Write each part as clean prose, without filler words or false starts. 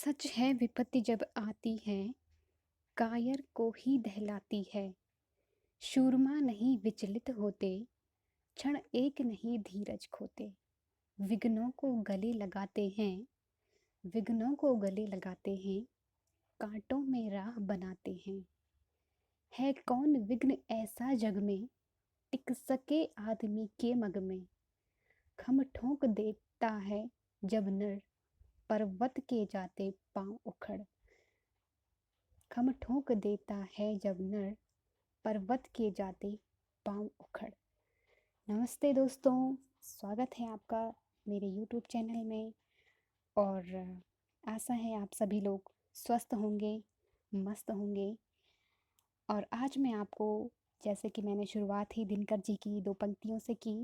सच है विपत्ति जब आती है, कायर को ही दहलाती है। शूरमा नहीं विचलित होते, क्षण एक नहीं धीरज खोते। विघ्नों को गले लगाते हैं, विघ्नों को गले लगाते हैं, कांटों में राह बनाते हैं। है कौन विघ्न ऐसा जग में, टिक सके आदमी के मग में। खम ठोक देता है जब नर, पर्वत के जाते पांव उखड़। खम ठोक देता है जब नर, पर्वत के जाते पांव उखड़। नमस्ते दोस्तों, स्वागत है आपका मेरे यूट्यूब चैनल में। और आशा है आप सभी लोग स्वस्थ होंगे, मस्त होंगे। और आज मैं आपको, जैसे कि मैंने शुरुआत ही दिनकर जी की दो पंक्तियों से की,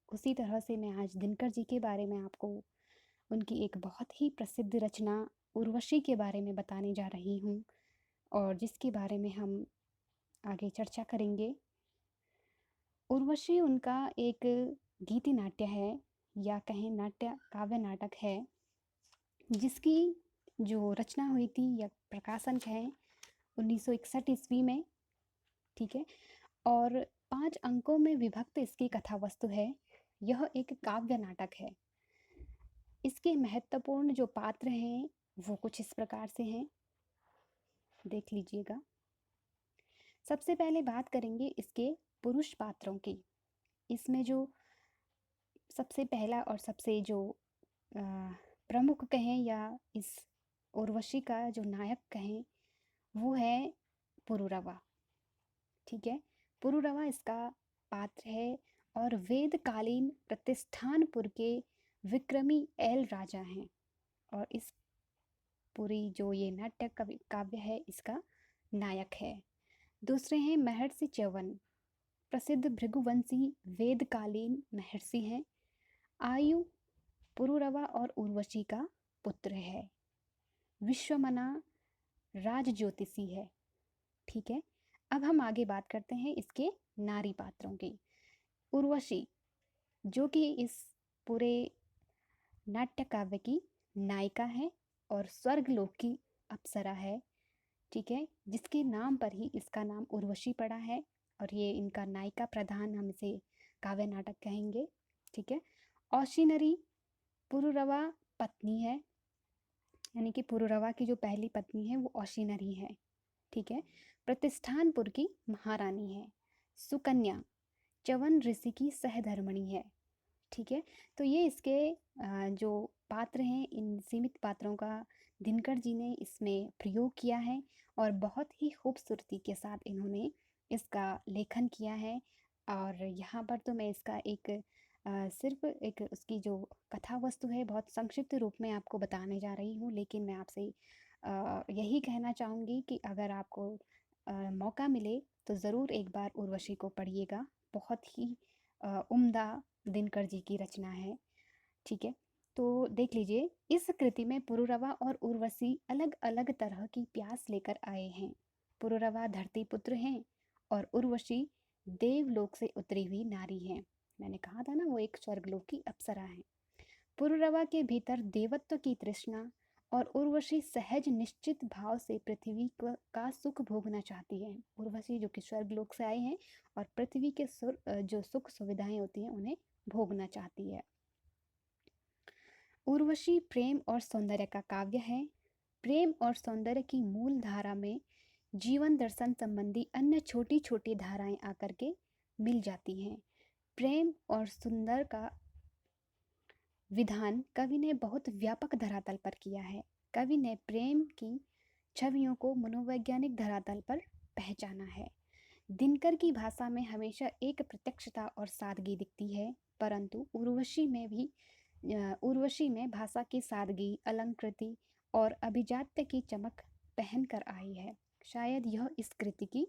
उसी तरह से मैं आज दिनकर जी के बारे में आपको उनकी एक बहुत ही प्रसिद्ध रचना उर्वशी के बारे में बताने जा रही हूँ, और जिसके बारे में हम आगे चर्चा करेंगे। उर्वशी उनका एक गीति नाट्य है, या कहें नाट्य काव्य नाटक है, जिसकी जो रचना हुई थी या प्रकाशन कहें 1961 ईस्वी में। ठीक है। और 5 अंकों में विभक्त इसकी कथा वस्तु है। यह एक काव्य नाटक है। इसके महत्वपूर्ण जो पात्र हैं वो कुछ इस प्रकार से हैं, देख लीजिएगा। सबसे पहले बात करेंगे इसके पुरुष पात्रों की। इसमें जो सबसे पहला और सबसे जो प्रमुख कहें, या इस उर्वशी का जो नायक कहें, वो है पुरुरवा। ठीक है। पुरुरवा इसका पात्र है और वेदकालीन प्रतिष्ठानपुर के विक्रमी एल राजा हैं। और इस पूरी जो ये नाट्य काव्य है, इसका नायक है। दूसरे हैं महर्षि च्यवन, प्रसिद्ध भृगुवंशी वेदकालीन महर्षि हैं। आयु पुरुरवा और उर्वशी का पुत्र है। विश्वमना राज ज्योतिषी है। ठीक है। अब हम आगे बात करते हैं इसके नारी पात्रों की। उर्वशी, जो कि इस पूरे नाट्य काव्य की नायिका है और स्वर्गलोक की अप्सरा है। ठीक है। जिसके नाम पर ही इसका नाम उर्वशी पड़ा है, और ये इनका नायिका प्रधान हम इसे काव्य नाटक कहेंगे। ठीक है। औशिनरी पुरुरवा पत्नी है, यानी कि पुरुरवा की जो पहली पत्नी है वो औशिनरी है। ठीक है। प्रतिष्ठानपुर की महारानी है। सुकन्या च्यवन ऋषि की सहधर्मिणी है। ठीक है। तो ये इसके जो पात्र हैं, इन सीमित पात्रों का दिनकर जी ने इसमें प्रयोग किया है, और बहुत ही खूबसूरती के साथ इन्होंने इसका लेखन किया है। और यहाँ पर तो मैं इसका एक सिर्फ एक उसकी जो कथा वस्तु है बहुत संक्षिप्त रूप में आपको बताने जा रही हूँ। लेकिन मैं आपसे यही कहना चाहूँगी कि अगर आपको मौका मिले तो ज़रूर एक बार उर्वशी को पढ़िएगा। बहुत ही उम्दा दिनकर जी की रचना है। ठीक है। तो देख लीजिए, इस कृति में पुरुरवा और उर्वशी अलग अलग तरह की प्यास लेकर आए हैं। पुरुरवा धरती पुत्र हैं और उर्वशी देवलोक से उतरी हुई नारी हैं। मैंने कहा था ना, वो एक स्वर्गलोक की अप्सरा है। पुरुरवा के भीतर देवत्व की तृष्णा, और उर्वशी सहज निश्चित भाव से पृथ्वी का सुख भोगना चाहती है। उर्वशी जो कि स्वर्गलोक से आए हैं और पृथ्वी के जो सुख सुविधाएं होती हैं उन्हें भोगना चाहती है। उर्वशी प्रेम और सौंदर्य का काव्य है। प्रेम और सौंदर्य की मूल धारा में जीवन दर्शन संबंधी अन्य छोटी छोटी धाराएं आकर के मिल जाती हैं। प्रेम और सुंदर का विधान कवि ने बहुत व्यापक धरातल पर किया है। कवि ने प्रेम की छवियों को मनोवैज्ञानिक धरातल पर पहचाना है। दिनकर की भाषा में हमेशा एक प्रत्यक्षता और सादगी दिखती है, परंतु उर्वशी में भाषा की सादगी, अलंकृति और अभिजात्य की चमक पहन कर आई है। शायद यह इस कृति की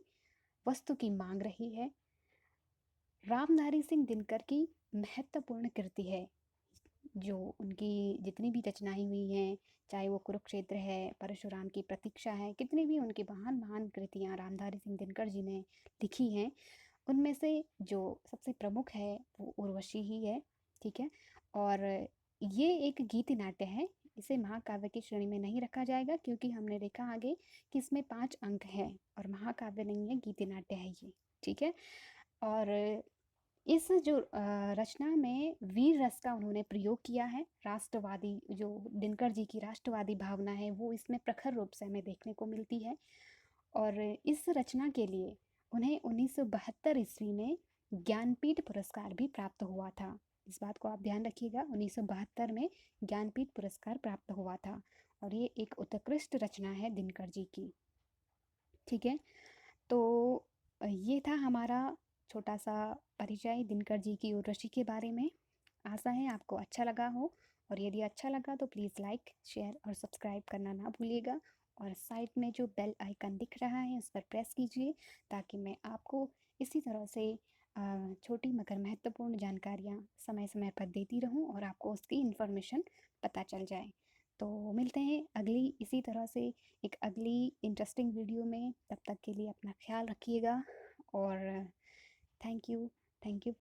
वस्तु की मांग रही है। रामधारी सिंह दिनकर की महत्वपूर्ण कृति है। जो उनकी जितनी भी रचनाएं हुई हैं, चाहे वो कुरुक्षेत्र है, परशुराम की प्रतीक्षा है, कितनी भी उनकी महान महान कृतियाँ रामधारी सिंह दिनकर जी ने लिखी हैं, उनमें से जो सबसे प्रमुख है वो उर्वशी ही है। ठीक है। और ये एक गीति नाट्य है। इसे महाकाव्य की श्रेणी में नहीं रखा जाएगा, क्योंकि हमने देखा आगे कि इसमें 5 अंक हैं और महाकाव्य नहीं है, गीति नाट्य है ये, ठीक है। और इस जो रचना में वीर रस का उन्होंने प्रयोग किया है। राष्ट्रवादी जो दिनकर जी की राष्ट्रवादी भावना है वो इसमें प्रखर रूप से हमें देखने को मिलती है। और इस रचना के लिए उन्हें 1972 ईस्वी में ज्ञानपीठ पुरस्कार भी प्राप्त हुआ था। इस बात को आप ध्यान रखिएगा, 1972 में ज्ञानपीठ पुरस्कार प्राप्त हुआ था और ये एक उत्कृष्ट रचना है दिनकर जी की, ठीक है। तो ये था हमारा छोटा सा परिचय दिनकर जी की उर्वशी के बारे में। आशा है आपको अच्छा लगा हो, और यदि अच्छा लगा तो प्लीज़ लाइक, शेयर और सब्सक्राइब करना ना भूलिएगा। और साइड में जो बेल आइकन दिख रहा है उस पर प्रेस कीजिए, ताकि मैं आपको इसी तरह से छोटी मगर महत्वपूर्ण जानकारियाँ समय समय पर देती रहूं और आपको उसकी इन्फॉर्मेशन पता चल जाए। तो मिलते हैं अगली इसी तरह से एक अगली इंटरेस्टिंग वीडियो में। तब तक के लिए अपना ख्याल रखिएगा और थैंक यू।